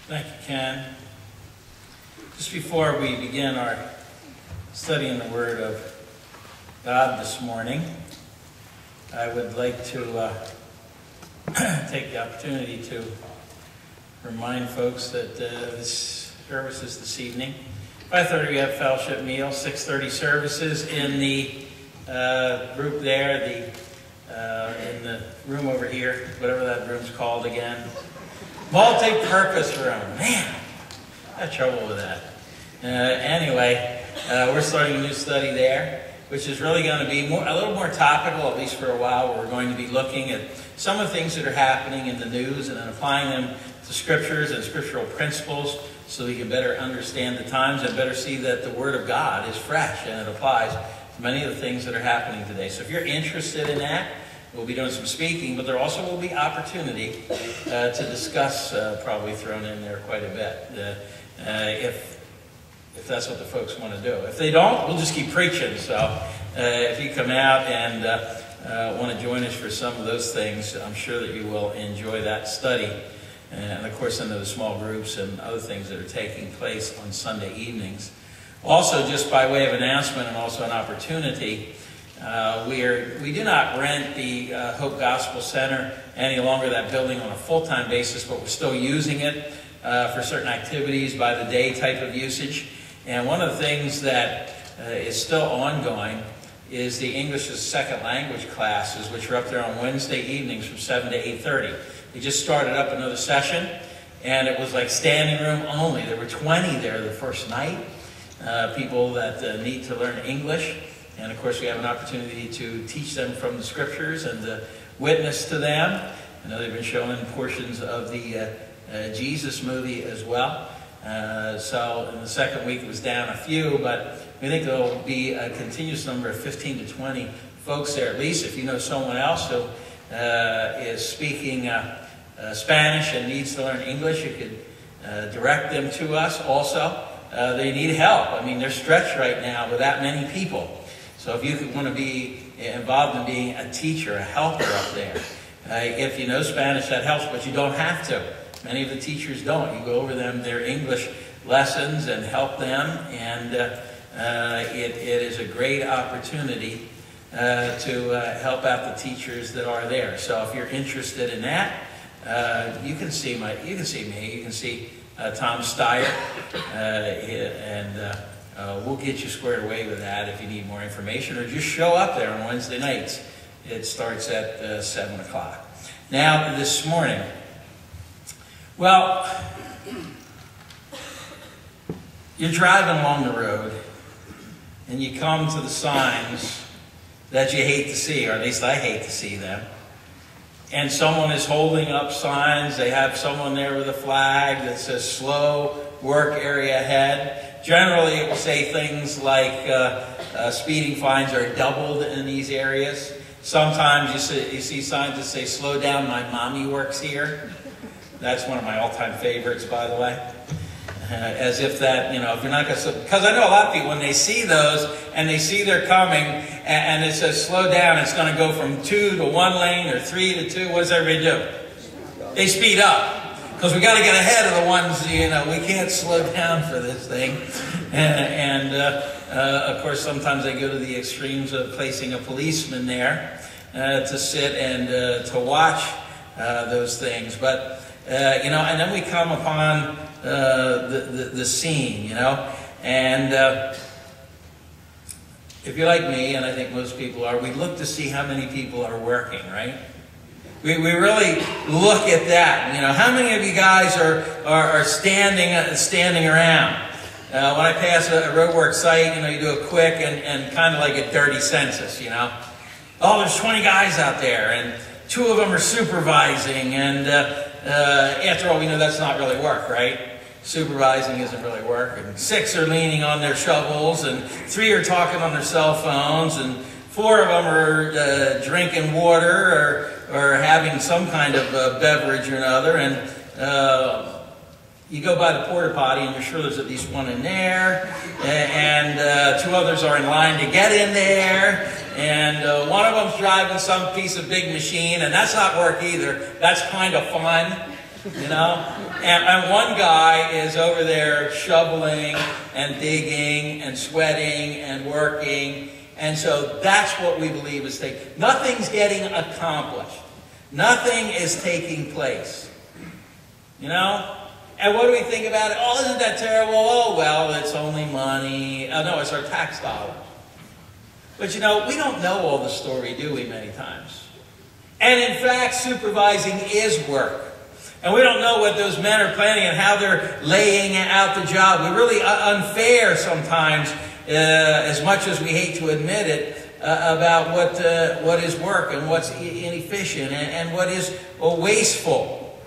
Thank you, Ken. Just before we begin our study in the Word of God this morning, I would like to take the opportunity to remind folks that this service is this evening. 5:30 we have fellowship meal, 6:30 services in the group there, in the room over here, whatever that room's called again. Multi-purpose room. Man, I had trouble with that. Anyway, we're starting a new study there, which is really going to be a little more topical, at least for a while. We're going to be looking at some of the things that are happening in the news and then applying them to scriptures and scriptural principles so we can better understand the times and better see that the Word of God is fresh and it applies to many of the things that are happening today. So if you're interested in that, we'll be doing some speaking, but there also will be opportunity to discuss, probably thrown in there quite a bit, if that's what the folks want to do. If they don't, we'll just keep preaching. So if you come out and want to join us for some of those things, I'm sure that you will enjoy that study. And of course, into the small groups and other things that are taking place on Sunday evenings. Also, just by way of announcement and also an opportunity, we do not rent the Hope Gospel Center any longer, that building, on a full-time basis, but we're still using it for certain activities by the day type of usage. And one of the things that is still ongoing is the English as a Second Language classes, which are up there on Wednesday evenings from 7 to 8:30. We just started up another session, and it was like standing room only. There were 20 there the first night, people that need to learn English. And of course, we have an opportunity to teach them from the scriptures and to witness to them. I know they've been showing portions of the Jesus movie as well. So in the second week, it was down a few, but we think there will be a continuous number of 15 to 20 folks there, at least. If you know someone else who is speaking Spanish and needs to learn English, you could direct them to us also. They need help. I mean, they're stretched right now with that many people. So if you want to be involved in being a teacher, a helper up there, if you know Spanish, that helps, but you don't have to. Many of the teachers don't. You go over their English lessons and help them, and it is a great opportunity to help out the teachers that are there. So if you're interested in that, you can see me. You can see Tom Steyer, and we'll get you squared away with that if you need more information, or just show up there on Wednesday nights. It starts at 7 o'clock. Now, this morning, well, you're driving along the road, and you come to the signs that you hate to see, or at least I hate to see them. And someone is holding up signs. They have someone there with a flag that says slow work area ahead. Generally, it will say things like speeding fines are doubled in these areas. Sometimes you see signs that say, slow down, my mommy works here. That's one of my all-time favorites, by the way. As if that, if you're not going to... Because I know a lot of people, when they see those, and they see they're coming, and it says slow down, it's going to go from 2 to 1 lane, or 3 to 2. What does everybody do? They speed up. Because we got to get ahead of the ones, we can't slow down for this thing. And of course, sometimes they go to the extremes of placing a policeman there to sit and to watch those things. But, and then we come upon the scene, and if you're like me, and I think most people are, we look to see how many people are working, right? We really look at that. How many of you guys are standing around? When I pass a roadwork site, you do a quick and kind of like a dirty census, Oh, there's 20 guys out there, and 2 of them are supervising, and after all, we know that's not really work, right? Supervising isn't really work, and 6 are leaning on their shovels, and 3 are talking on their cell phones, and 4 of them are drinking water or having some kind of beverage or another, and you go by the porta potty and you're sure there's at least 1 in there, and 2 others are in line to get in there, and one of them's driving some piece of big machine, and that's not work either. That's kind of fun. you know? And one guy is over there shoveling and digging and sweating and working. And so that's what we believe is taking. Nothing's getting accomplished. Nothing is taking place. You know? And what do we think about it? Oh, isn't that terrible? Oh, well, it's only money. Oh, no, it's our tax dollars. But you know, we don't know all the story, do we, many times? And in fact, supervising is work. And we don't know what those men are planning and how they're laying out the job. We're really unfair sometimes, as much as we hate to admit it, about what is work and what's inefficient and what is wasteful.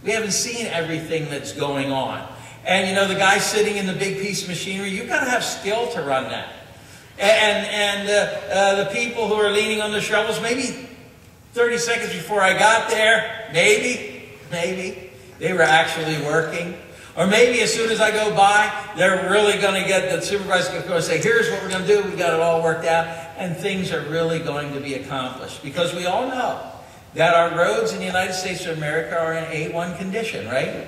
We haven't seen everything that's going on. And you know, the guy sitting in the big piece of machinery, you've got to have skill to run that. And the people who are leaning on the shovels, maybe 30 seconds before I got there, maybe, they were actually working. Or maybe as soon as I go by, they're really going to get, the supervisor's going to go and say, here's what we're going to do, we got it all worked out, and things are really going to be accomplished. Because we all know that our roads in the United States of America are in A1 condition, right?